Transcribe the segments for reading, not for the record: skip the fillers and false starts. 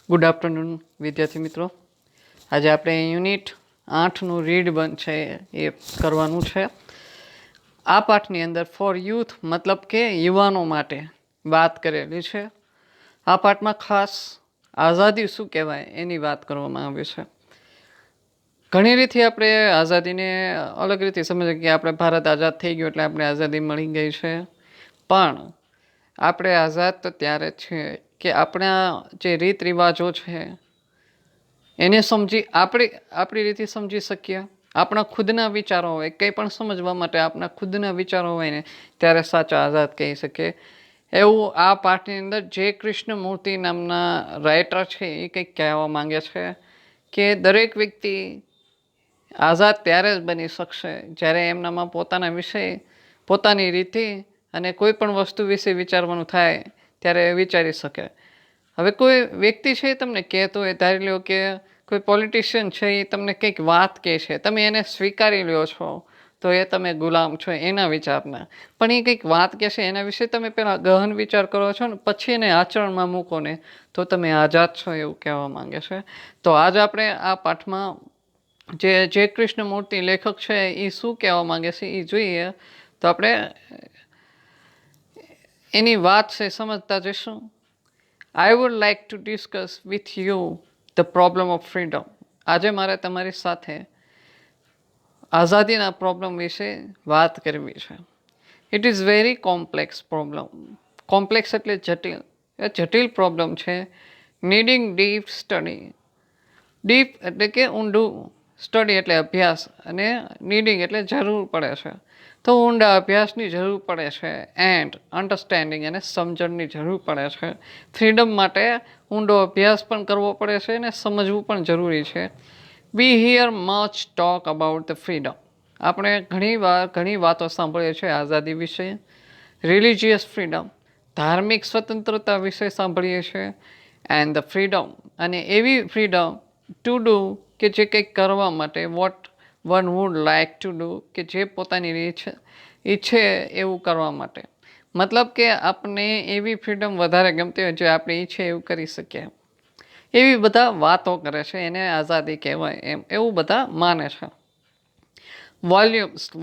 Good afternoon વિદ્યાર્થી મિત્રો. આજે આપણે યુનિટ 8નું રીડ બંધ છે એ કરવાનું છે. આ પાઠની અંદર ફોર યુથ મતલબ કે યુવાનો માટે વાત કરેલી છે. આ પાઠમાં ખાસ આઝાદી શું કહેવાય એની વાત કરવામાં આવી છે. ઘણી રીતે આપણે આઝાદીને અલગ રીતે સમજીએ કે આપણે ભારત આઝાદ થઈ ગયો એટલે આપણે આઝાદી મળી ગઈ છે, પણ આપણે આઝાદ તો ત્યારે છે કે આપણા જે રીત રિવાજો છે એને સમજી આપણી રીતે સમજી શકીએ. આપણા ખુદના વિચારો હોય, કંઈ પણ સમજવા માટે આપણા ખુદના વિચારો હોય ને ત્યારે સાચા આઝાદ કહી શકીએ. એવું આ પાઠની અંદર જે કૃષ્ણમૂર્તિ નામના રાઇટર છે એ કંઈક કહેવા માંગે છે કે દરેક વ્યક્તિ આઝાદ ત્યારે જ બની શકશે જ્યારે એમનામાં પોતાના વિશે, પોતાની રીતે અને કોઈ પણ વસ્તુ વિશે વિચારવાનું થાય ત્યારે વિચારી શકે. હવે કોઈ વ્યક્તિ છે તમને કહેતો હોય, ધારી લો કે કોઈ પોલિટિશિયન છે એ તમને કંઈક વાત કહે છે, તમે એને સ્વીકારી લ્યો છો તો એ તમે ગુલામ છો એના વિચારના. પણ એ કંઈક વાત કહેશે એના વિશે તમે પહેલાં ગહન વિચાર કરો છો ને પછી એને આચરણમાં મૂકો ને તો તમે આઝાદ છો એવું કહેવા માંગે છે. તો આજ આપણે આ પાઠમાં જે કૃષ્ણમૂર્તિ લેખક છે એ શું કહેવા માંગે છે એ જોઈએ તો આપણે એની વાત છે સમજતા જઈશું. I would like to discuss with you the problem of freedom. આજે મારે તમારી સાથે આઝાદીના પ્રોબ્લેમ વિશે વાત કરવી છે. It is very complex problem. Complex એટલે જટિલ. એ જટિલ પ્રોબ્લેમ છે. Needing deep study. ડીપ એટલે કે ઊંડું, સ્ટડી એટલે અભ્યાસ, અને નીડિંગ એટલે જરૂર પડે છે. તો ઊંડા અભ્યાસની જરૂર પડે છે એન્ડ અન્ડરસ્ટેન્ડિંગ અને સમજણની જરૂર પડે છે. ફ્રીડમ માટે ઊંડો અભ્યાસ પણ કરવો પડે છે અને સમજવું પણ જરૂરી છે. We hear much talk about the freedom. આપણે ઘણી વાતો સાંભળીએ છીએ આઝાદી વિશે. રિલિજિયસ ફ્રીડમ, ધાર્મિક સ્વતંત્રતા વિશે સાંભળીએ છીએ. એન્ડ ધ ફ્રીડમ, અને એવી ફ્રીડમ ટુ ડુ કે જે કંઈક કરવા માટે, what one would like to do કે જે પોતાની ઈચ્છે એવું કરવા માટે. મતલબ કે આપણે એવી ફ્રીડમ વધારે ગમતી હોય જે આપણે ઈચ્છે એવું કરી શકીએ. એવી બધા વાતો કરે છે, એને આઝાદી કહેવાય એમ એવું બધા માને છે.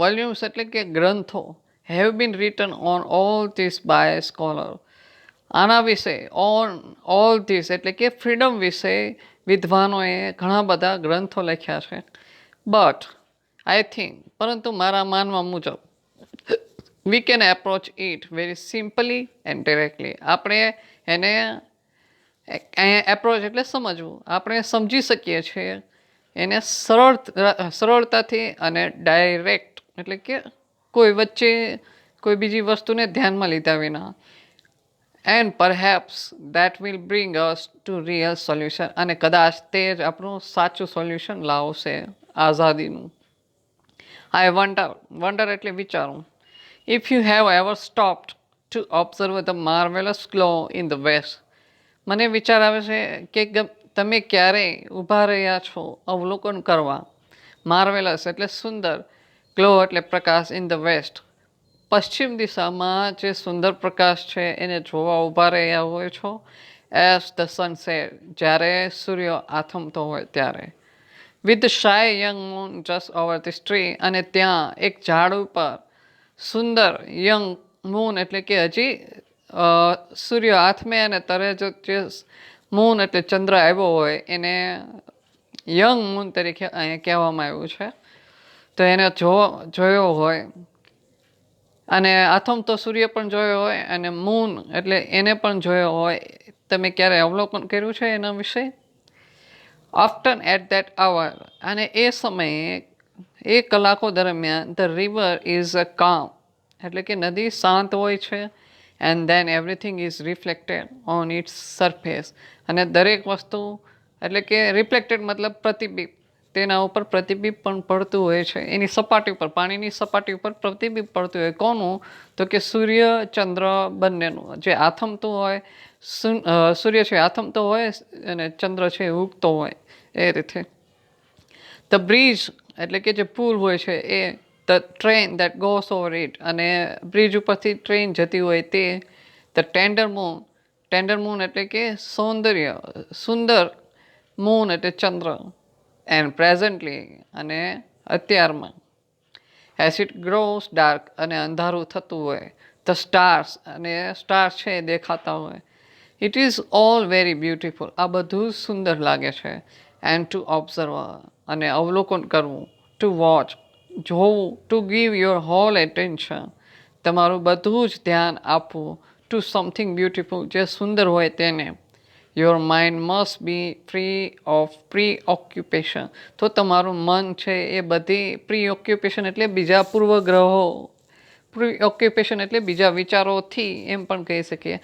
વોલ્યુમ્સ એટલે કે ગ્રંથો have been written on all this by scholar. આના વિશે ઓન ઓલ ધીસ એટલે કે ફ્રીડમ વિશે વિદ્વાનોએ ઘણા બધા ગ્રંથો લખ્યા છે. બટ આઈ થિંક, પરંતુ મારા માનવા મુજબ, we can approach it very simply and directly. આપણે એને એપ્રોચ એટલે સમજવું. આપણે સમજી શકીએ છીએ એને સરળતાથી અને ડાયરેક્ટ એટલે કે કોઈ વચ્ચે કોઈ બીજી વસ્તુને ધ્યાનમાં લીધા વિના. And perhaps that will bring us to real solution. અને કદાચ તે જ આપણું સાચું સોલ્યુશન લાવશે આઝાદીનું. આઈ વન્ડર એટલે વિચારું. If you have ever stopped to observe the marvellous glow in the west. મને વિચાર આવે છે કે તમે ક્યારેય ઊભા રહ્યા છો અવલોકન કરવા. માર્વેલસ એટલે સુંદર, ગ્લો એટલે પ્રકાશ, ઇન ધ વેસ્ટ પશ્ચિમ દિશામાં જે સુંદર પ્રકાશ છે એને જોવા ઊભા રહ્યા હોય છો. એઝ ધ સનસેટ, જ્યારે સૂર્ય આથમતો હોય ત્યારે. With the shy young moon just over this tree. અને ત્યાં એક ઝાડ ઉપર સુંદર યંગ મૂન એટલે કે હજી સૂર્ય આથમે અને તરે જે મૂન એટલે ચંદ્ર આવ્યો હોય એને યંગ મૂન તરીકે અહીંયા કહેવામાં આવ્યું છે. તો એને જોયો હોય અને આથમતો સૂર્ય પણ જોયો હોય અને મૂન એટલે એને પણ જોયો હોય. તમે ક્યારે અવલોકન કર્યું છે એના વિશે? ઓફ્ટન એટ દેટ અવર, અને એ સમયે એ કલાકો દરમિયાન ધ રિવર ઇઝ અ કામ એટલે કે નદી શાંત હોય છે. And then everything is reflected on it's surface. અને દરેક વસ્તુ એટલે કે રિફ્લેક્ટેડ મતલબ પ્રતિબિંબ, તેના ઉપર પ્રતિબિંબ પણ પડતું હોય છે. એની સપાટી ઉપર, પાણીની સપાટી ઉપર પ્રતિબિંબ પડતું હોય. કોનું? તો કે સૂર્ય ચંદ્ર બંનેનું. જે આથમતું હોય, સૂર્ય છે આથમતો હોય અને ચંદ્ર છે ઉગતો હોય એ રીતે. ધ બ્રિજ એટલે કે જે પુલ હોય છે એ, the train that goes over it, અને બ્રિજ ઉપરથી ટ્રેન જતી હોય તે. The tender moon, tender moon એટલે કે સૌંદર્ય, સુંદર. મૂન એટલે ચંદ્ર. એન્ડ પ્રેઝન્ટલી અને અત્યારમાં. એઝ ઇટ ગ્રોસ ડાર્ક અને અંધારું થતું હોય. ધ સ્ટાર્સ અને સ્ટાર્સ છે એ દેખાતા હોય. It is all very beautiful. આ બધું જ સુંદર લાગે છે. એન્ડ ટુ ઓબ્ઝર્વ અને અવલોકન કરવું. ટુ વોચ જોવું. To give your whole attention તમારું બધું જ ધ્યાન આપવું ટુ સમથિંગ બ્યુટિફુલ જે સુંદર હોય તેને. Your mind must be free of pre occupation. તો તમારું મન છે એ બધી પ્રી ઓક્યુપેશન એટલે બીજા પૂર્વગ્રહો, પ્રી ઓક્યુપેશન એટલે બીજા વિચારોથી એમ પણ કહી શકીએ.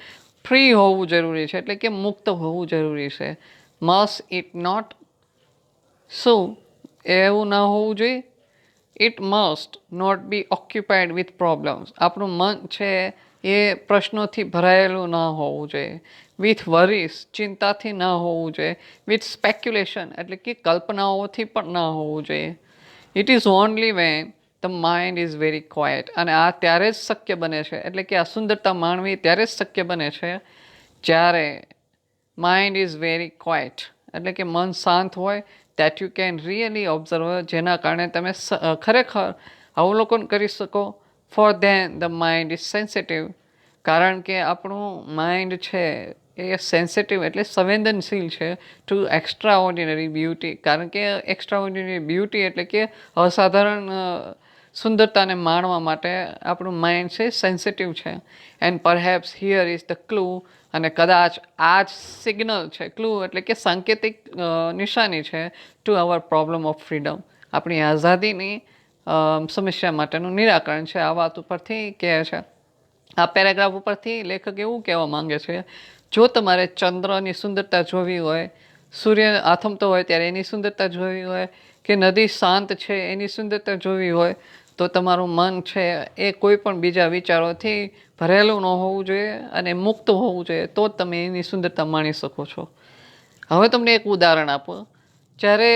ફ્રી હોવું જરૂરી છે એટલે કે મુક્ત હોવું જરૂરી છે. Must it not. શું એવું ના હોવું જોઈએ? It must not be occupied with problems. આપણું મન છે એ પ્રશ્નોથી ભરાયેલું ન હોવું જોઈએ. વિથ વરીસ ચિંતાથી ન હોવું જોઈએ. વિથ સ્પેક્યુલેશન એટલે કે કલ્પનાઓથી પણ ન હોવું જોઈએ. It is only when the mind is very quite. અને આ ત્યારે જ શક્ય બને છે એટલે કે આ સુંદરતા માણવી ત્યારે જ શક્ય બને છે જ્યારે માઇન્ડ ઇઝ વેરી ક્વાઇટ એટલે કે મન શાંત હોય. That you can really observe જેના કારણે તમે ખરેખર અવલોકન કરી શકો. For then the mind is sensitive. કારણ કે આપણું માઇન્ડ છે એ સેન્સિટિવ એટલે સંવેદનશીલ છે ટુ એક્સ્ટ્રા ઓર્ડિનરી બ્યુટી. કારણ કે એક્સ્ટ્રા ઓર્ડિનરી બ્યુટી એટલે કે અસાધારણ સુંદરતાને માણવા માટે આપણું માઇન્ડ છે સેન્સિટિવ છે. And perhaps here is the clue. અને કદાચ આ જ સિગ્નલ છે. ક્લુ એટલે કે સાંકેતિક નિશાની છે to our problem of freedom. આપણી આઝાદીની સમસ્યા માટેનું નિરાકરણ છે. આ વાત ઉપરથી કહે છે. આ પેરેગ્રાફ ઉપરથી લેખક એવું કહેવા માંગે છે જો તમારે ચંદ્રની સુંદરતા જોવી હોય, સૂર્ય આથમતો હોય ત્યારે એની સુંદરતા જોવી હોય, કે નદી શાંત છે એની સુંદરતા જોવી હોય, તો તમારું મન છે એ કોઈ પણ બીજા વિચારોથી ભરેલું ન હોવું જોઈએ અને મુક્ત હોવું જોઈએ. તો જ તમે એની સુંદરતા માણી શકો છો. હવે તમને એક ઉદાહરણ આપો. જ્યારે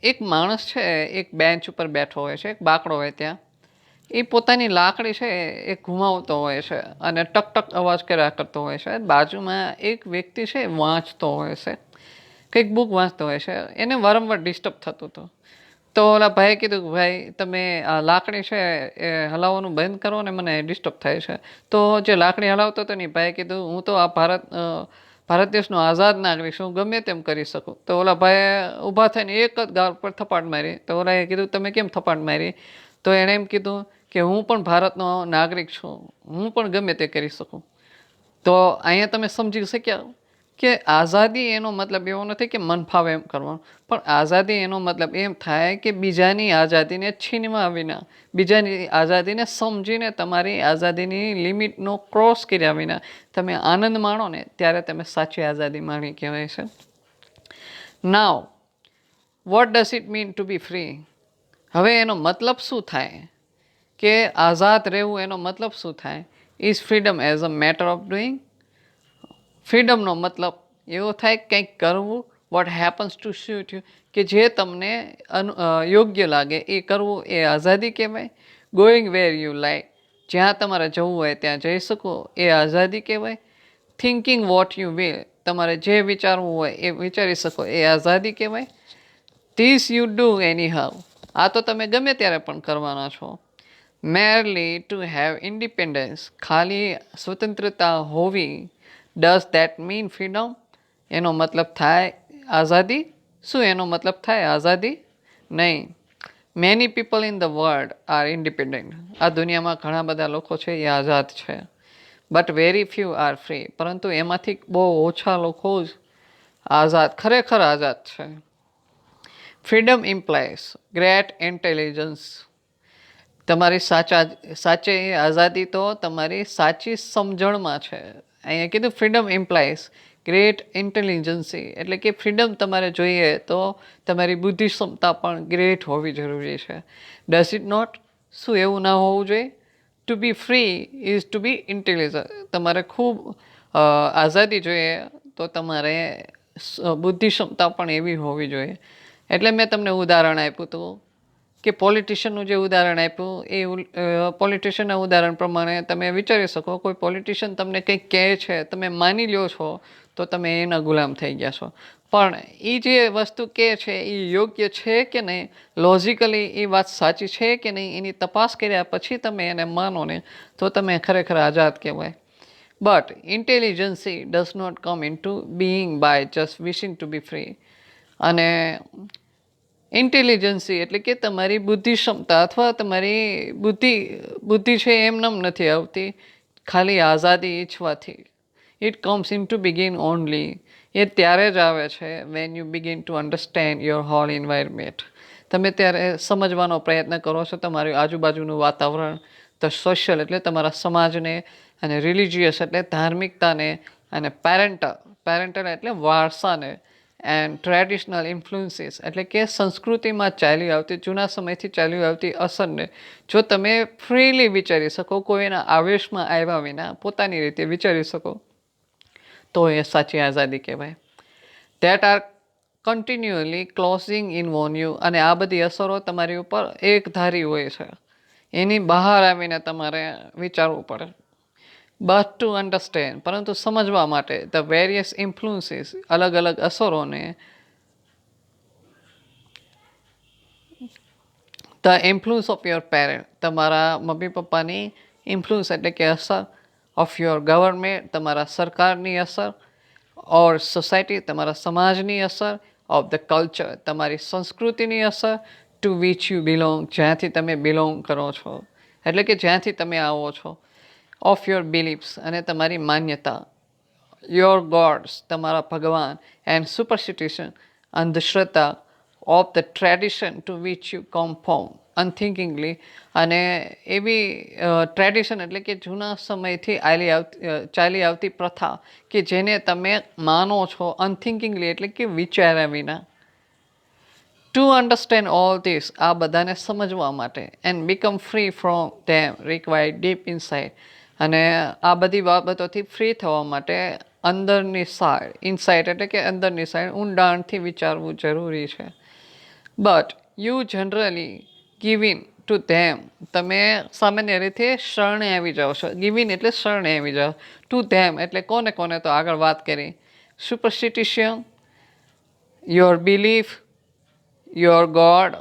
એક માણસ છે એક બેન્ચ ઉપર બેઠો હોય છે, એક બાકડો હોય ત્યાં. એ પોતાની લાકડી છે એ ઘુમાવતો હોય છે અને ટક અવાજ કર્યા કરતો હોય છે. બાજુમાં એક વ્યક્તિ છે વાંચતો હોય છે, કંઈક બુક વાંચતો હોય છે. એને વારંવાર ડિસ્ટર્બ થતું હતું. તો ઓલા ભાઈએ કીધું કે ભાઈ તમે આ લાકડી છે એ હલાવવાનું બંધ કરો ને મને ડિસ્ટર્બ થાય છે. તો જે લાકડી હલાવતો હતો ને ભાઈએ કીધું હું તો આ ભારત દેશનો આઝાદ નાગરિક છું, હું ગમે તેમ કરી શકું. તો ઓલા ભાઈએ ઊભા થઈને એક જ ગાલ પર થપાટ મારી. તો ઓલાએ કીધું તમે કેમ થપાટ મારી? તો એણે એમ કીધું કે હું પણ ભારતનો નાગરિક છું, હું પણ ગમે તે કરી શકું. તો અહીંયા તમે સમજી શક્યા કે આઝાદી એનો મતલબ એવો નથી કે મન ફાવે એમ કરવાનું, પણ આઝાદી એનો મતલબ એમ થાય કે બીજાની આઝાદીને છીનવા વિના, બીજાની આઝાદીને સમજીને તમારી આઝાદીની લિમિટનો ક્રોસ કર્યા વિના તમે આનંદ માણો ને ત્યારે તમે સાચી આઝાદી માણી કહેવાય છે. Now what does it mean to be free? હવે એનો મતલબ શું થાય કે આઝાદ રહેવું? એનો મતલબ શું થાય? Is freedom as a matter of doing? ફ્રીડમનો મતલબ એવો થાય કંઈક કરવું. What happens to suit you કે જે તમને યોગ્ય લાગે એ કરવું, એ આઝાદી કહેવાય. ગોઈંગ વેર યુ લાઈક જ્યાં તમારે જવું હોય ત્યાં જઈ શકો એ આઝાદી કહેવાય. થિંકિંગ વોટ યુ વિલ તમારે જે વિચારવું હોય એ વિચારી શકો એ આઝાદી કહેવાય. This you do any how આ તો તમે ગમે ત્યારે પણ કરવાના છો. મેરલી ટુ હેવ ઇન્ડિપેન્ડન્સ ખાલી સ્વતંત્રતા હોવી. Does that mean freedom? એનો મતલબ થાય આઝાદી? શું એનો મતલબ થાય આઝાદી? નહીં. Many people in the world R independent. આ દુનિયામાં ઘણા બધા લોકો છે એ આઝાદ છે. But very few R free. પરંતુ એમાંથી બહુ ઓછા લોકો જ આઝાદ, ખરેખર આઝાદ છે. Freedom implies great intelligence. તમારી સાચી આઝાદી તો તમારી સાચી સમજણમાં છે. અહીંયા કીધું ફ્રીડમ ઇમ્પ્લાયઝ ગ્રેટ ઇન્ટેલિજન્સી એટલે કે ફ્રીડમ તમારે જોઈએ તો તમારી બુદ્ધિ ક્ષમતા પણ ગ્રેટ હોવી જરૂરી છે. Does it not? શું એવું ના હોવું જોઈએ? To be free is to be intelligent. તમારે ખૂબ આઝાદી જોઈએ તો તમારે બુદ્ધિ ક્ષમતા પણ એવી હોવી જોઈએ. એટલે મેં તમને ઉદાહરણ આપ્યું હતું કે પોલિટિશિયનનું જે ઉદાહરણ આપ્યું એ પોલિટિશિયનના ઉદાહરણ પ્રમાણે તમે વિચારી શકો, કોઈ પોલિટિશિયન તમને કંઈક કહે છે, તમે માની લ્યો છો તો તમે એના ગુલામ થઈ ગયા છો. પણ એ જે વસ્તુ કહે છે એ યોગ્ય છે કે નહીં, લોજિકલી એ વાત સાચી છે કે નહીં, એની તપાસ કર્યા પછી તમે એને માનો ને તો તમે ખરેખર આઝાદ કહેવાય. But intelligence does not come in to being by just wishing to be free. અને ઇન્ટેલિજન્સી એટલે કે તમારી બુદ્ધિ ક્ષમતા અથવા તમારી બુદ્ધિ છે એમનેમ નથી આવતી ખાલી આઝાદી ઈચ્છવાથી. It comes in to begin only. એ ત્યારે જ આવે છે when you begin to understand your whole environment. તમે ત્યારે સમજવાનો પ્રયત્ન કરો છો તમારી આજુબાજુનું વાતાવરણ, ધ સોશિયલ એટલે તમારા સમાજને, અને રિલિજિયસ એટલે ધાર્મિકતાને, અને પેરેન્ટલ એટલે વારસાને, એન્ડ ટ્રેડિશનલ ઇન્ફ્લુઅન્સીસ એટલે કે સંસ્કૃતિમાં ચાલી આવતી જૂના સમયથી ચાલી આવતી અસરને જો તમે ફ્રીલી વિચારી શકો, કોઈના આવેશમાં આવ્યા વિના પોતાની રીતે વિચારી શકો, તો એ સાચી આઝાદી કહેવાય. That are continually closing in on you. અને આ બધી અસરો તમારી ઉપર એકધારી હોય છે, એની બહાર આવીને તમારે વિચારવું પડે. બટ ટુ અન્ડરસ્ટેન્ડ, પરંતુ સમજવા માટે ધ વેરિયસ ઇન્ફ્લુઅન્સીસ અલગ અલગ અસરોને, the influence of your parent તમારા મમ્મી પપ્પાની ઇન્ફ્લુઅન્સ એટલે કે અસર, ઓફ યોર ગવર્મેન્ટ તમારા સરકારની અસર, ઓર સોસાયટી તમારા સમાજની અસર, ઓફ ધ કલ્ચર તમારી સંસ્કૃતિની અસર, ટુ વિચ યુ બિલોંગ જ્યાંથી તમે બિલોંગ કરો છો એટલે કે જ્યાંથી તમે આવો છો, ઓફ યોર બિલીફ્સ અને તમારી માન્યતા, યોર ગોડ્સ તમારા ભગવાન, એન્ડ સુપરસ્ટિશન અંધશ્રદ્ધા, of the tradition to which you come from unthinkingly. અને એવી ટ્રેડિશન એટલે કે જૂના સમયથી ચાલી આવતી પ્રથા કે જેને તમે માનો છો અનથિંકિંગલી એટલે કે વિચાર્યા વિના. ટુ અન્ડરસ્ટેન્ડ ઓલ ધીસ આ બધાને સમજવા માટે, and become free from them require deep inside. અને આ બધી બાબતોથી ફ્રી થવા માટે અંદરની સાઈડ, ઇનસાઇડ એટલે કે અંદરની સાઈડ ઊંડાણથી વિચારવું જરૂરી છે. But you generally give in to them તમે સામાન્ય રીતે શરણે આવી જાઓ છો. ગિવ ઇન એટલે શરણે આવી જાઓ. ટુ ધેમ એટલે કોને કોને તો આગળ વાત કરી, સુપરસ્ટિટિશન, યોર બિલીફ, યોર ગોડ,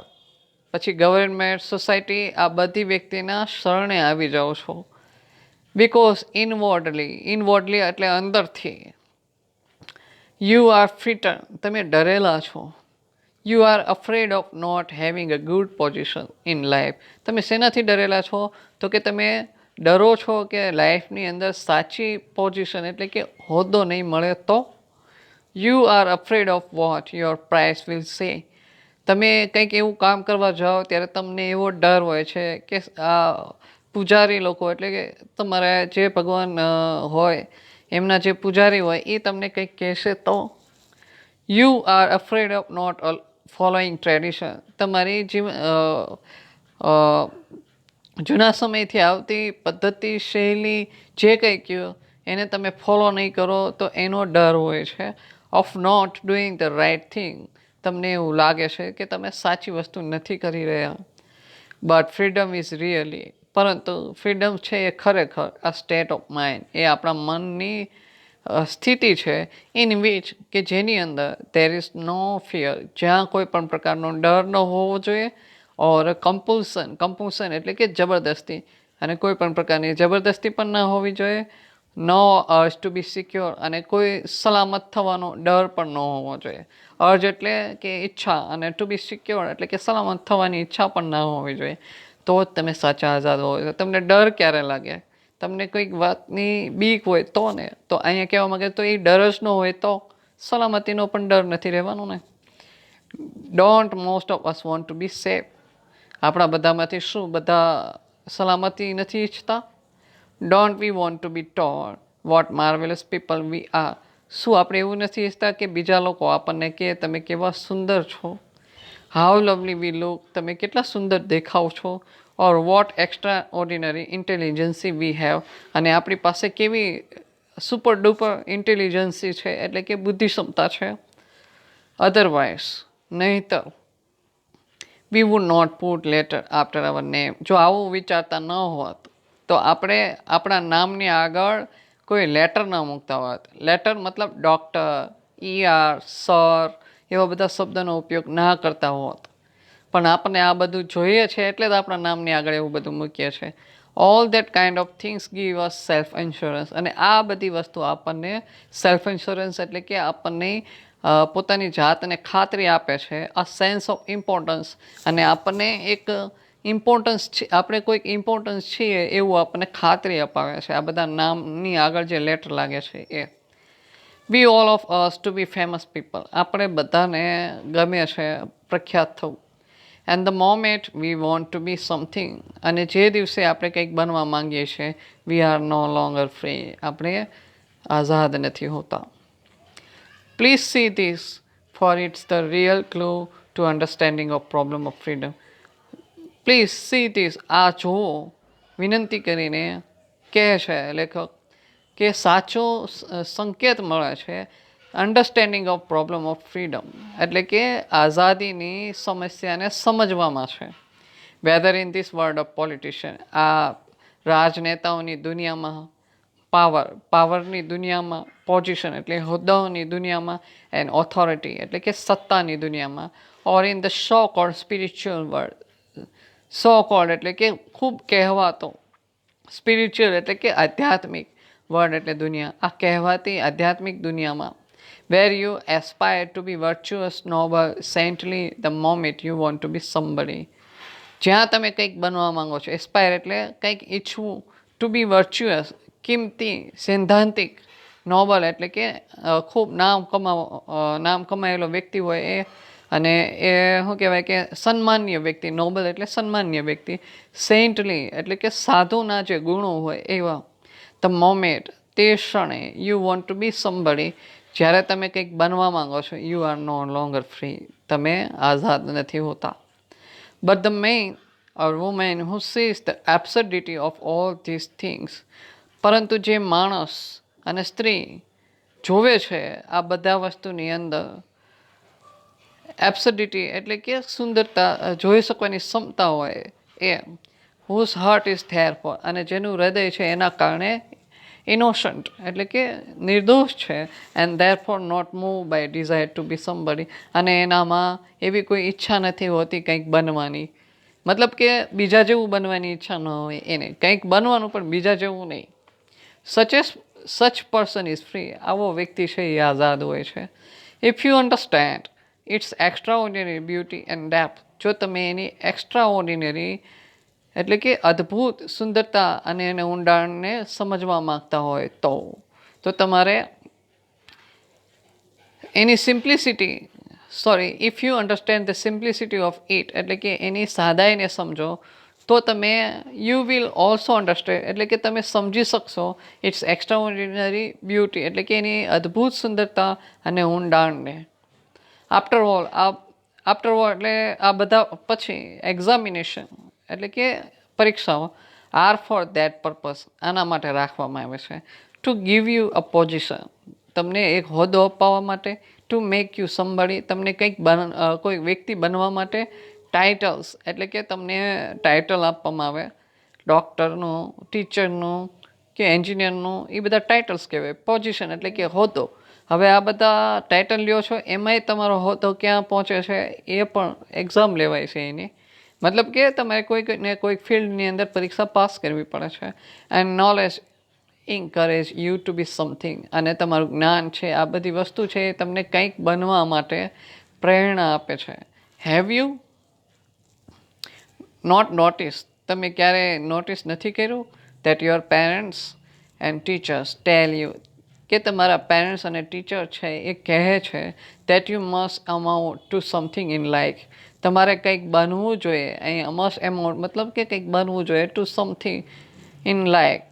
પછી ગવર્મેન્ટ, સોસાયટી, આ બધી વ્યક્તિના શરણે આવી જાઓ છો. બિકોઝ ઇનવર્ડલી એટલે અંદરથી, યુ આર ફ્રીટન તમે ડરેલા છો. You are afraid of not having a good position in life. તમે શેનાથી ડરેલા છો તો કે તમે ડરો છો કે લાઈફની અંદર સાચી પોઝિશન એટલે કે હોદ્દો નહીં મળે તો. You are afraid of what your price will સે. તમે કંઈક એવું કામ કરવા જાઓ ત્યારે તમને એવો ડર હોય છે કે આ પૂજારી લોકો એટલે કે તમારા જે ભગવાન હોય એમના જે પૂજારી હોય એ તમને કંઈક કહેશે તો. You are afraid of not following tradition તમારી જૂના સમયથી આવતી પદ્ધતિ શૈલી જે કંઈ કહ્યું એને તમે ફોલો નહીં કરો તો એનો ડર હોય છે. Of not doing the right thing તમને એવું લાગે છે કે તમે સાચી વસ્તુ નથી કરી રહ્યા. બટ ફ્રીડમ ઇઝ રિયલી પરંતુ ફ્રીડમ છે એ ખરેખર આ સ્ટેટ ઓફ માઇન્ડ એ આપણા મનની સ્થિતિ છે ઇન વિચ કે જેની અંદર દેર ઇઝ નો ફિયર જ્યાં કોઈ પણ પ્રકારનો ડર ન હોવો જોઈએ, ઓર કમ્પલ્શન એટલે કે જબરદસ્તી, અને કોઈ પણ પ્રકારની જબરદસ્તી પણ ન હોવી જોઈએ. નો અર્જ ટુ બી સિક્યોર અને કોઈ સલામત થવાનો ડર પણ ન હોવો જોઈએ. અર્જ એટલે કે ઈચ્છા અને ટુ બી સિક્યોર એટલે કે સલામત થવાની ઈચ્છા પણ ના હોવી જોઈએ. તો જ તમે સાચા આઝાદ હોય. તમને ડર ક્યારે લાગે, તમને કોઈક વાતની બીક હોય તો ને. તો અહીંયા કહેવા માંગે તો એ ડર જ ન હોય તો સલામતીનો પણ ડર નથી રહેવાનો ને. Don't most of us want to be safe. આપણા બધામાંથી શું બધા સલામતી નથી ઈચ્છતા? Don't we want to be told what marvellous people we are. શું આપણે એવું નથી ઈચ્છતા કે બીજા લોકો આપણને કહે તમે કેવા સુંદર છો, હાઉ લવલી વી લુક તમે કેટલા સુંદર દેખાવ છો, ઓર vote extra ordinary intelligence we have અને આપણી પાસે કેવી સુપર ડુપર ઇન્ટેલિજન્સી છે એટલે કે બુદ્ધિ ક્ષમતા છે. અધરવાઇઝ નહીંતર we would not put letter after our name. જો આવું વિચારતા ન હોત તો આપણે આપણા નામની આગળ કોઈ લેટર ન મૂકતા હોત. લેટર મતલબ ડૉક્ટર, સર એવા બધા શબ્દનો ઉપયોગ ના કરતા હોત. પણ આપણને આ બધું જોઈએ છે એટલે જ આપણા નામની આગળ એવું બધું મૂકીએ છીએ. All that kind of things give us self insurance. અને આ બધી વસ્તુ આપણને સેલ્ફ ઇન્સ્યોરન્સ એટલે કે આપણને પોતાની જાતને ખાતરી આપે છે, અ સેન્સ ઓફ ઇમ્પોર્ટન્સ. અને આપણને એક ઇમ્પોર્ટન્સ છે, આપણે કોઈક ઇમ્પોર્ટન્સ છીએ એવું આપણને ખાતરી અપાવે છે આ બધા નામની આગળ જે લેટર લાગે છે એ. We all of us to be famous people. આપણે બધાને ગમે છે પ્રખ્યાત થવું. And the moment we want to be something. અને જે દિવસે આપણે કંઈક બનવા માંગીએ છીએ, we are no longer free. આપણે આઝાદ નથી હોતા. Please see this for it's the real clue to understanding of problem of freedom. Please see this. આ જુઓ વિનંતી કરીને કહે છે લેખક કે સાચો સંકેત મળે છે understanding of problem of freedom એટલે કે આઝાદીની સમસ્યાને સમજવામાં છે. Whether in this world of politician. આ રાજનેતાઓની દુનિયામાં, પાવરની દુનિયામાં, પોઝિશન એટલે હોદ્દાઓની દુનિયામાં, એન્ડ ઓથોરિટી એટલે કે સત્તાની દુનિયામાં, or in the so cold spiritual world. So cold એટલે કે ખૂબ કહેવાતો, સ્પિરિચ્યુઅલ એટલે કે આધ્યાત્મિક, વર્ડ એટલે દુનિયા, આ કહેવાતી આધ્યાત્મિક દુનિયામાં, where you aspire to be virtuous, noble, saintly the moment you want to be somebody. જ્યાં તમે કંઈક બનવા માંગો છો, એસ્પાયર એટલે કંઈક ઈચ્છવું, ટુ બી વર્ચ્યુઅસ કિંમતી, સૈદ્ધાંતિક, નોબલ એટલે કે ખૂબ નામ કમાયેલો વ્યક્તિ હોય એ, અને એ શું કહેવાય કે સન્માનીય વ્યક્તિ, નોબલ એટલે સન્માનીય વ્યક્તિ, સેન્ટલી એટલે કે સાધુના જે ગુણો હોય એવા. ધ મોમેન્ટ તે ક્ષણે, you want to be somebody જ્યારે તમે કંઈક બનવા માંગો છો, you are no longer free તમે આઝાદ નથી હોતા. But the man or woman who sees the absurdity of all this things. પરંતુ જે માણસ અને સ્ત્રી જોવે છે આ બધા વસ્તુની અંદર એબ્સર્ડિટી એટલે કે સુંદરતા જોઈ શકવાની ક્ષમતા હોય એ, whose heart is there for. અને જેનું હૃદય છે એના કારણે ઇનોસન્ટ એટલે કે નિર્દોષ છે, and therefore not move by desire to be somebody. અને એનામાં એવી કોઈ ઈચ્છા નથી હોતી કંઈક બનવાની, મતલબ કે બીજા જેવું બનવાની ઈચ્છા ન હોય એને, કંઈક બનવાનું પણ બીજા જેવું નહીં. સચ પર્સન ઇઝ ફ્રી. આવો વ્યક્તિ છે એ આઝાદ હોય છે. If you understand its extraordinary beauty and depth. જો તમે એની એક્સ્ટ્રા ઓર્ડિનરી એટલે કે અદ્ભુત સુંદરતા અને એને ઊંડાણને સમજવા માંગતા હોય તો તમારે એની if you understand the simplicity of it એટલે કે એની સાદાઈને સમજો તો તમે યુ વિલ ઓલ્સો અન્ડરસ્ટેન્ડ એટલે કે તમે સમજી શકશો ઇટ્સ એક્સ્ટ્રા ઓર્ડિનરી બ્યુટી એટલે કે એની અદ્ભુત સુંદરતા અને ઊંડાણને. આફ્ટર ઓલ એટલે આ બધા પછી એક્ઝામિનેશન એટલે કે પરીક્ષાઓ આર ફોર ધેટ પર્પઝ આના માટે રાખવામાં આવે છે. To give you a position તમને એક હોદ્દો અપાવવા માટે, ટુ મેક યુ સમબડી તમને કંઈક કોઈ વ્યક્તિ બનવા માટે, ટાઇટલ્સ એટલે કે તમને ટાઇટલ આપવામાં આવે, ડૉક્ટરનું, ટીચરનું કે એન્જિનિયરનું, એ બધા ટાઇટલ્સ કહેવાય. પોઝિશન એટલે કે હોદ્દો. હવે આ બધા ટાઇટલ લ્યો છો એમાંય તમારો હોદ્દો ક્યાં પહોંચે છે એ પણ એક્ઝામ લેવાય છે એની, મતલબ કે તમારે કોઈક ફિલ્ડની અંદર પરીક્ષા પાસ કરવી પડે છે. And knowledge encourage you to be something. અને તમારું જ્ઞાન છે, આ બધી વસ્તુ છે એ તમને કંઈક બનવા માટે પ્રેરણા આપે છે. Have you not notice. તમે ક્યારે નોટિસ નથી કર્યું that your parents and teachers tell you કે તમારા પેરેન્ટ્સ અને ટીચર છે એ કહે છે that you must amount to something in life. તમારે કંઈક બનવું જોઈએ. અહીં મસ્ટ અમાઉન્ટ મતલબ કે કંઈક બનવું જોઈએ to something in life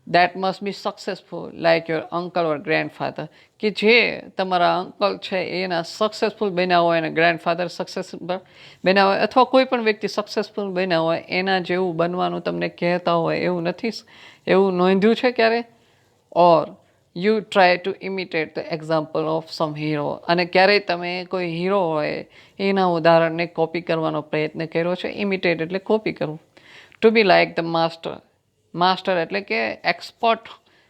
that must be successful like your uncle or grandfather. કે જે તમારા અંકલ છે એના સક્સેસફુલ બન્યા હોય અને ગ્રેન્ડફાધર સક્સેસફુલ બન્યા હોય અથવા કોઈ પણ વ્યક્તિ સક્સેસફુલ બન્યા હોય એના જેવું બનવાનું તમને કહેતા હોય એવું નથી, એવું નોંધ્યું છે ક્યારે? Or you try to imitate the example of sum hero, અને ક્યારેય તમે કોઈ હીરો હોય એના ઉદાહરણને કોપી કરવાનો પ્રયત્ન કર્યો છે. ઇમિટેટ એટલે કોપી કરવું. To be like the master, master એટલે કે એક્સપર્ટ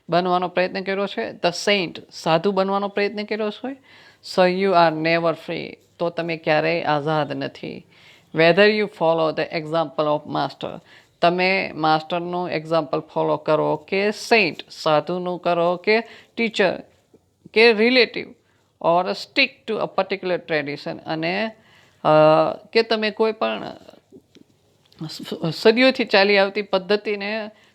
બનવાનો પ્રયત્ન કર્યો છે. ધ સેન્ટ, સાધુ બનવાનો પ્રયત્ન કર્યો છે. So you are never free, તો તમે ક્યારેય આઝાદ નથી. Whether you follow the example of master, તમે માસ્ટરનું એક્ઝામ્પલ ફોલો કરો કે સેન્ટ સાધુનું કરો કે ટીચર કે relative, or stick to a particular tradition, અને કે તમે કોઈ પણ સદીઓથી ચાલી આવતી પદ્ધતિને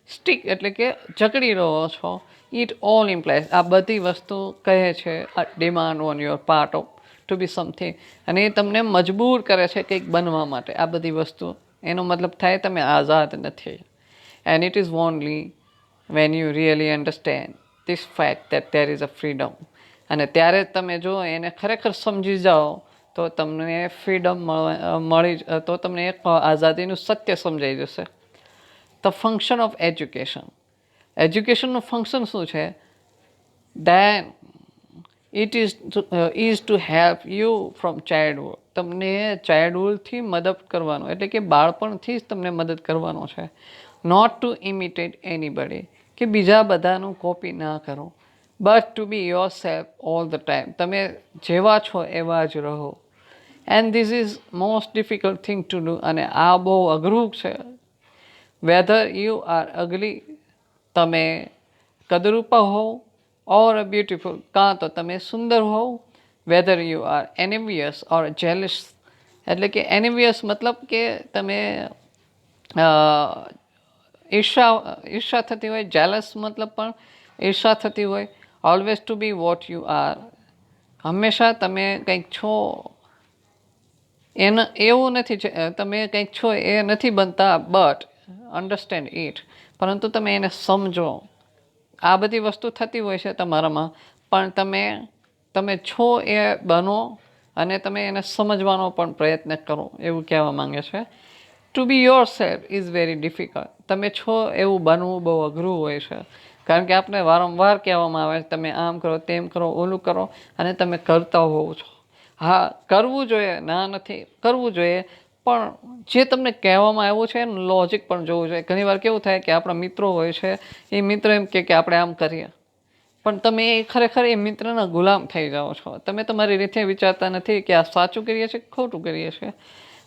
સ્ટીક એટલે કે જકડી રહ્યો છો. ઇટ ઓલ ઇમ્પ્લાઇઝ, આ બધી વસ્તુ કહે છે demand on your part of to be something, અને એ તમને મજબૂર કરે છે કંઈક બનવા માટે. આ બધી વસ્તુ એનો મતલબ થાય તમે આઝાદ નથી. And it is only when you really understand this fact that there is a freedom, અને ત્યારે તમે જો એને ખરેખર સમજી જાઓ તો તમને ફ્રીડમ તો તમને એક આઝાદીનું સત્ય સમજાઈ જશે. ધ ફંક્શન ઓફ એજ્યુકેશન, એજ્યુકેશનનું ફંક્શન શું છે? Then it is to help you from childhood, તમને ચાઇલ્ડહુડથી મદદ કરવાનો એટલે કે બાળપણથી જ તમને મદદ કરવાનો છે. નોટ ટુ ઇમિટેટ એનીબડી, કે બીજા બધાનું કોપી ના કરો, but to be your self all the time, તમે જેવા છો એવા જ રહો. And this is most difficult thing to do, અને આ બહુ અઘરું છે. વેધર યુ આર અગલી, તમે કદરૂપા હોવ, ઓર બ્યુટિફુલ, કાં તો તમે સુંદર હોવ. Whether you are envious or jealous, એટલે કે એનિવિયસ મતલબ કે તમે ઈર્ષા થતી હોય. જેલસ મતલબ પણ ઈર્ષા થતી હોય. Always to be what you are, હંમેશા તમે કંઈક છો એને એવું નથી તમે કંઈક છો એ નથી બનતા, બટ અન્ડરસ્ટેન્ડ ઇટ, પરંતુ તમે એને સમજો. આ બધી વસ્તુ થતી હોય છે તમારામાં, પણ તમે છો એ બનો, અને તમે એને સમજવાનો પણ પ્રયત્ન કરો, એવું કહેવા માંગે છે. To be your self is very difficult, તમે છો એવું બનવું બહુ અઘરું હોય છે. કારણ કે આપણે વારંવાર કહેવામાં આવે છે તમે આમ કરો, તેમ કરો, ઓલું કરો, અને તમે કરતા હોવ છો. હા, કરવું જોઈએ, ના નથી, કરવું જોઈએ, પણ જે તમને કહેવામાં આવ્યું છે એનું લોજિક પણ જોવું જોઈએ. ઘણીવાર કેવું થાય કે આપણા મિત્રો હોય છે, એ મિત્ર એમ કે આપણે આમ કરીએ, પણ તમે ખરેખર એ મિત્રના ગુલામ થઈ જાઓ છો. તમે તમારી રીતે વિચારતા નથી કે આ સાચું કરીએ છીએ કે ખોટું કરીએ છીએ,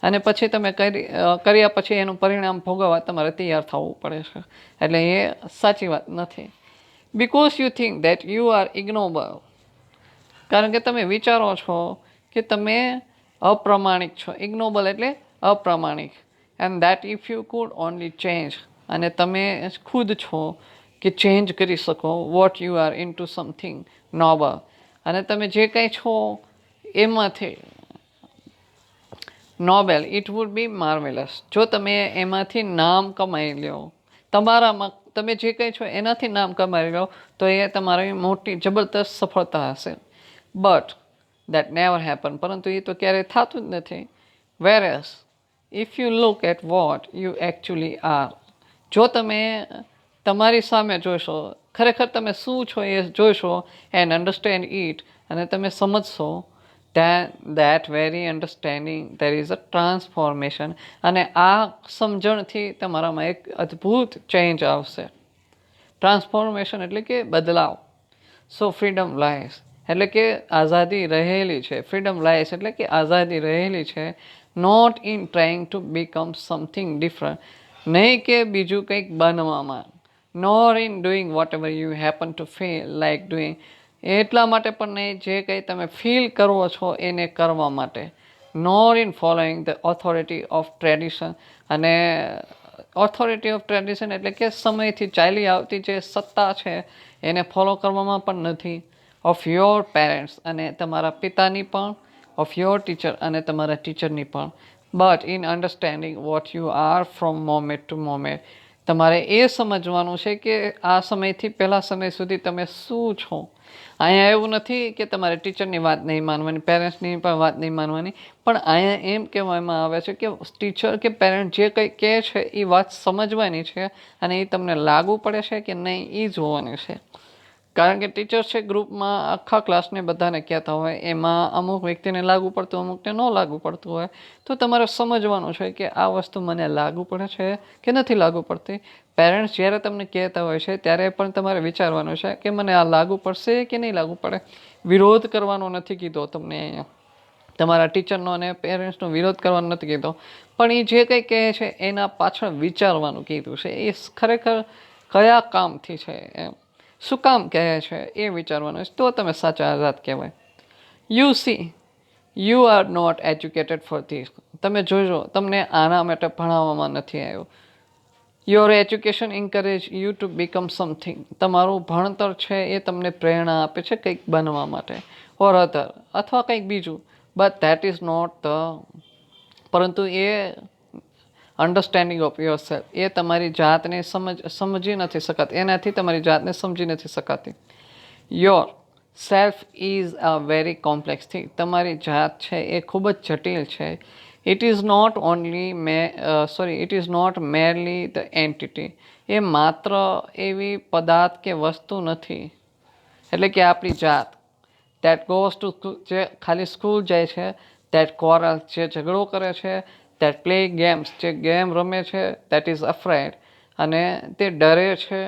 અને પછી તમે કર્યા પછી એનું પરિણામ ભોગવવા તમારે તૈયાર થવું પડે છે. એટલે એ સાચી વાત નથી. Because you think that you are ઇગ્નોબલ, કારણ કે તમે વિચારો છો કે તમે અપ્રમાણિક છો. ઇગ્નોબલ એટલે અપ્રમાણિક. And that if you could only change, અને તમે ખુદ છો કે ચેન્જ કરી શકો what you are into something noble, અને તમે જે કંઈ છો એમાંથી noble, it would be marvellous, જો તમે એમાંથી નામ કમાઈ લો, તમારામાં તમે જે કંઈ છો એનાથી નામ કમાઈ લો, તો એ તમારી મોટી જબરદસ્ત સફળતા હશે. બટ દેટ નેવર હેપન, પરંતુ એ તો ક્યારેય થતું જ નથી. Whereas if you look at what you actually are, જો તમે તમારી સામે જોશો, ખરેખર તમે શું છો એ જોશો, એન્ડ અન્ડરસ્ટેન્ડ ઇટ, અને તમે સમજશો, that very understanding there is a transformation, અને આ સમજણથી તમારામાં એક અદ્ભુત ચેન્જ આવશે. ટ્રાન્સફોર્મેશન એટલે કે બદલાવ. સો ફ્રીડમ લાઈસ, એટલે કે આઝાદી રહેલી છે. ફ્રીડમ લાઈસ એટલે કે આઝાદી રહેલી છે. Not in trying to become something different, નહીં કે બીજું કંઈક બનવામાં. Nor in doing whatever you happen to feel like doing, એટલા માટે પણ નહીં જે કંઈ તમે ફીલ કરો છો એને કરવા માટે. Nor in following the authority of tradition, અને ઓથોરિટી ઓફ ટ્રેડિશન એટલે કે સમયથી ચાલી આવતી જે સત્તા છે એને ફોલો કરવામાં પણ નથી. ઓફ યોર પેરેન્ટ્સ, અને તમારા પિતાની પણ. ઓફ યોર ટીચર, અને તમારા ટીચરની પણ. But in understanding what you are from moment to moment, તમારે એ સમજવાનું છે કે આ સમયથી પહેલા સમય સુધી તમે શું છો. અહીંયા એવું નથી કે તમારે ટીચરની વાત નહીં માનવાની, પેરેન્ટ્સની પણ વાત નહીં માનવાની, પણ અહીંયા એમ કહેવામાં આવે છે કે ટીચર કે પેરેન્ટ જે કંઈ કહે છે એ વાત સમજવાની છે, અને એ તમને લાગુ પડે છે કે નહીં એ જોવાની છે. કારણ કે ટીચર છે ગ્રુપમાં આખા ક્લાસને બધાને કહેતા હોય, એમાં અમુક વ્યક્તિને લાગુ પડતું અમુકને ન લાગુ પડતું હોય, તો તમારે સમજવાનું છે કે આ વસ્તુ મને લાગુ પડે છે કે નથી લાગુ પડતી. પેરેન્ટ્સ જ્યારે તમને કહેતા હોય છે ત્યારે પણ તમારે વિચારવાનું છે કે મને આ લાગુ પડશે કે નહીં લાગુ પડે. વિરોધ કરવાનો નથી કીધો તમને અહીંયા, તમારા ટીચરનો અને પેરેન્ટ્સનો વિરોધ કરવાનો નથી કીધો, પણ એ જે કંઈ કહે છે એના પાછળ વિચારવાનું કીધું છે. એ ખરેખર કયા કામથી છે, એમ શું કામ કહે છે એ વિચારવાનું છે, તો તમે સાચા આઝાદ કહેવાય. You see, you are not educated for this. તમે જોજો, તમને આના માટે ભણાવવામાં નથી આવ્યું. Your education encourage you to become something. તમારું ભણતર છે એ તમને પ્રેરણા આપે છે કંઈક બનવા માટે ઓર અધર, અથવા કંઈક બીજું, but that is not the, પરંતુ એ અન્ડરસ્ટેન્ડિંગ ઓફ યોર સેલ્ફ, એ તમારી જાતને સમજી નથી શકાતી, એનાથી તમારી જાતને સમજી નથી શકાતી. Your self is a very complex thing. તમારી જાત છે એ ખૂબ જ જટિલ છે. It is not it is not merely the entity. એ માત્ર એવી પદાર્થ કે વસ્તુ નથી, એટલે કે આપણી જાત, દેટ ગોઝ ટુ સ્કૂલ, જે ખાલી સ્કૂલ જાય છે, દેટ કોરલ, જે ઝઘડો કરે છે, દેટ પ્લે ગેમ્સ, જે ગેમ રમે છે, દેટ ઇઝ અફ્રેડ, અને તે ડરે છે,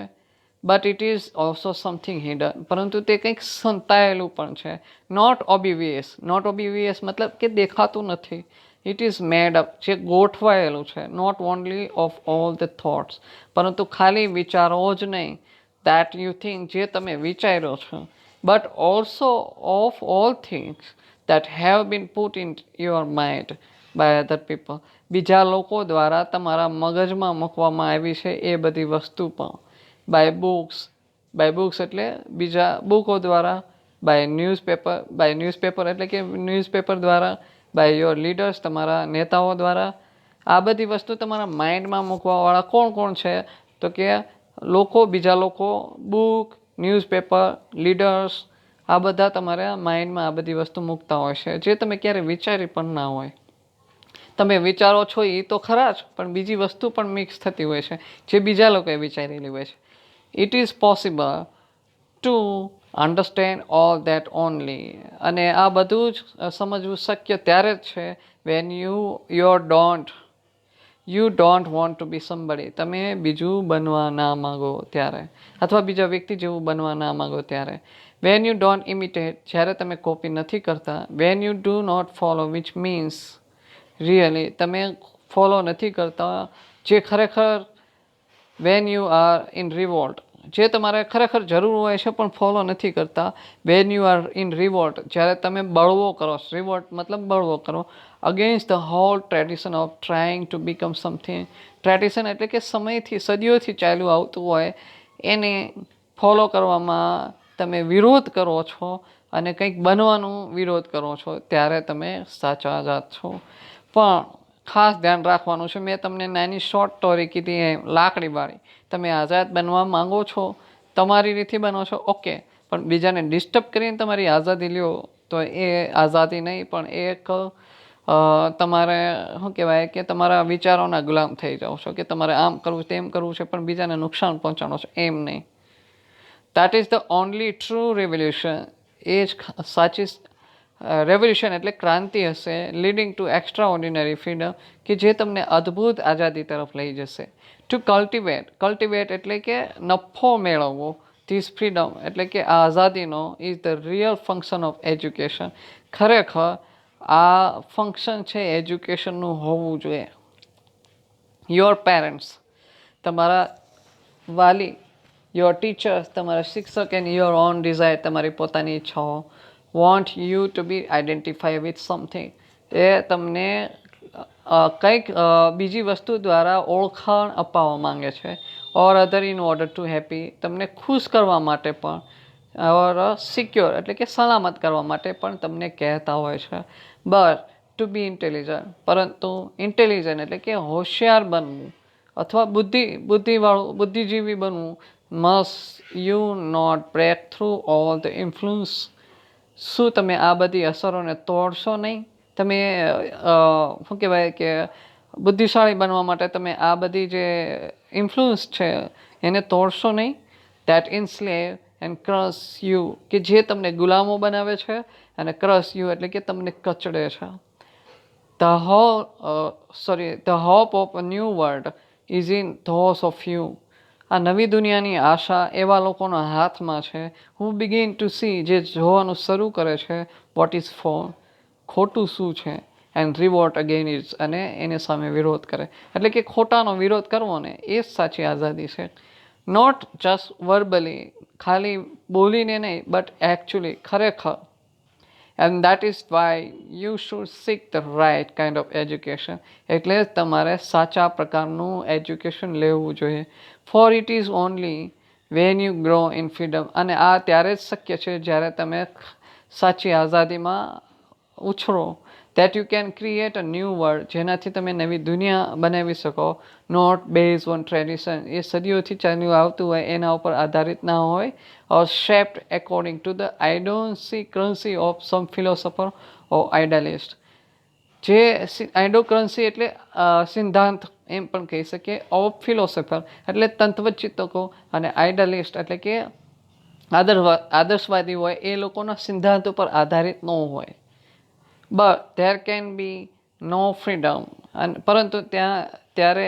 but it is also something hidden, પરંતુ તે કંઈક સંતાયેલું પણ છે. નોટ ઓબિવિયસ, નોટ ઓબિવિયસ મતલબ કે દેખાતું નથી. ઇટ ઇઝ મેડ અપ, જે ગોઠવાયેલું છે. Not only of all the thoughts, પરંતુ ખાલી વિચારો જ નહીં, દેટ યુ થિંક, જે તમે વિચારો છો, but also of all things that have been put in your mind by other people. બીજા લોકો દ્વારા તમારા મગજમાં મૂકવામાં આવી છે એ બધી વસ્તુ પણ. બાય બુક્સ એટલે બીજા બુકો દ્વારા, બાય ન્યૂઝપેપર એટલે કે ન્યૂઝપેપર દ્વારા, બાય યોર લીડર્સ, તમારા નેતાઓ દ્વારા. આ બધી વસ્તુ તમારા માઇન્ડમાં મૂકવાવાળા કોણ કોણ છે, તો કે બીજા લોકો, બુક, ન્યૂઝપેપર, લીડર્સ, આ બધા તમારા માઇન્ડમાં આ બધી વસ્તુ મૂકતા હોય છે, જે તમે ક્યારે વિચારી પણ ના હોય. તમે વિચારો છો એ તો ખરા જ, પણ બીજી વસ્તુ પણ મિક્સ થતી હોય છે જે બીજા લોકોએ વિચારેલી હોય છે. It is possible to understand all that only. અને આ બધું જ સમજવું શક્ય ત્યારે જ છે when you don't want to be somebody. તમે બીજું બનવા ના માગો ત્યારે, અથવા બીજા વ્યક્તિ જેવું બનવા ના માગો ત્યારે. વેન યુ ડોન્ટ ઇમિટેટ, જ્યારે તમે કોપી નથી કરતા. When you do not follow, which means really, તમે ફોલો નથી કરતા, જે ખરેખર when you are in revolt, જે તમારે ખરેખર જરૂર હોય છે પણ ફોલો નથી કરતા. When you are in revolt, જ્યારે તમે બળવો કરો, રિવોલ્ટ મતલબ બળવો કરો, against the whole tradition of trying to become something. Tradition એટલે કે સમયથી, સદીઓથી ચાલ્યું આવતું હોય એને ફોલો કરવામાં તમે વિરોધ કરો છો અને કંઈક બનવાનું વિરોધ કરો છો, ત્યારે તમે સાચા આઝાદ છો. પણ ખાસ ધ્યાન રાખવાનું છે, મેં તમને નાની શોર્ટ સ્ટોરી કીધી એમ, લાકડીવાળી. તમે આઝાદ બનવા માંગો છો, તમારી રીતે બનો છો, ઓકે, પણ બીજાને ડિસ્ટર્બ કરીને તમારી આઝાદી લ્યો તો એ આઝાદી નહીં, પણ એક તમારે શું કહેવાય કે તમારા વિચારોના ગુલામ થઈ જાઓ છો, કે તમારે આમ કરવું તેમ કરવું છે, પણ બીજાને નુકસાન પહોંચાડો છો, એમ નહીં. That is the only true revolution. એ જ સાચી રેવોલ્યુશન એટલે ક્રાંતિ હશે, leading to extraordinary freedom, કે જે તમને અદ્ભુત આઝાદી તરફ લઈ જશે. ટુ કલ્ટિવેટ એટલે કે નફો મેળવવો. ધીસ ફ્રીડમ એટલે કે આઝાદીનો is the real function of education. ખરેખર આ ફંક્શન છે એજ્યુકેશનનું હોવું જોઈએ. યોર પેરેન્ટ્સ, તમારા વાલી, યોર ટીચર્સ, તમારા શિક્ષક, એન્ડ યોર ઓન ડિઝાયર, તમારી પોતાની ઈચ્છાઓ, want you to be identify with something. એ તમને કંઈક બીજી વસ્તુ દ્વારા ઓળખાણ અપાવવા માંગે છે. Or other in order to happy, તમને ખુશ કરવા માટે પણ, ઓર સિક્યોર એટલે કે સલામત કરવા માટે પણ તમને કહેતા હોય છે. But to be intelligent, intelligent ઇન્ટેલિજન્ટ એટલે કે હોશિયાર બનવું અથવા બુદ્ધિજીવી બનવું, must you not break through all the influence. શું તમે આ બધી અસરોને તોડશો નહીં? તમે શું કહેવાય કે બુદ્ધિશાળી બનવા માટે તમે આ બધી જે ઇન્ફ્લુઅન્સ છે એને તોડશો નહીં. દેટ ઇન્સ્લેવ એન્ડ ક્રશ યુ, કે જે તમને ગુલામો બનાવે છે, અને ક્રશ યુ એટલે કે તમને કચડે છે. The hope of a new world is in those of you. આ નવી દુનિયાની આશા એવા લોકોના હાથમાં છે who begin to see, જે જોવાનું શરૂ કરે છે what is for, ખોટું શું છે, એન્ડ રિવોલ્ટ અગેન ઇઝ, અને એને સામે વિરોધ કરે. એટલે કે ખોટાનો વિરોધ કરવો ને એ જ સાચી આઝાદી છે. નોટ જસ્ટ વર્બલી, ખાલી બોલીને નહીં, બટ એકચ્યુઅલી ખરેખર. And that is why you should seek the right kind of education. એટલે જ તમારે સાચા પ્રકારનું એજ્યુકેશન લેવું જોઈએ. For it is only when you grow in freedom. અને આ ત્યારે જ શક્ય છે જ્યારે તમે સાચી આઝાદીમાં ઉછરો. That you can create a new world, જેનાથી તમે નવી દુનિયા બનાવી શકો. નોટ બેઝ ઓન ટ્રેડિશન, એ સદીઓથી ચાલ્યું આવતું હોય એના ઉપર આધારિત ના હોય. Or shaped according to the idiosyncrasy of some philosopher or idealist. જે આઇડોક્રન્સી એટલે સિદ્ધાંત એમ પણ કહી શકીએ. ઓફ ફિલોસોફર એટલે તંત્વચિંતકો, અને આઇડલિસ્ટ એટલે કે આદર્શવાદી હોય એ લોકોના સિદ્ધાંત ઉપર આધારિત ન હોય. But there can be no freedom, અને પરંતુ ત્યારે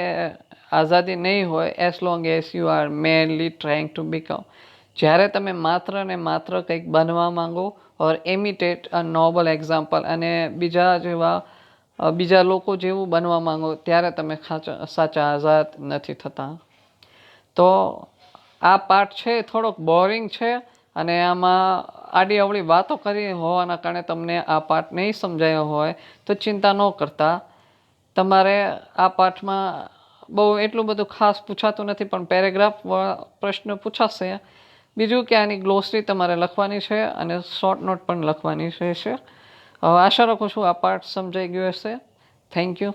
આઝાદી નહીં હોય as long as you are mainly trying to become. જ્યારે તમે માત્ર ને માત્ર કંઈક બનવા માંગો, or imitate a noble example, અને બીજા લોકો જેવું બનવા માંગો, ત્યારે તમે સાચા આઝાદ નથી થતા. તો આ પાઠ છે થોડોક બોરિંગ છે, અને આમાં આડી અવળી વાતો કરી હોવાના કારણે તમને આ પાઠ નહીં સમજાયો હોય તો ચિંતા ન કરતા. તમારે આ પાઠમાં બહુ એટલું બધું ખાસ પૂછાતું નથી, પણ પેરેગ્રાફ પ્રશ્ન પૂછાશે. બીજું કે આની ગ્લોસરી તમારે લખવાની છે, અને શોર્ટ નોટ પણ લખવાની રહેશે. આશા રાખું છું આ પાઠ સમજાઈ ગયો હશે. Thank you.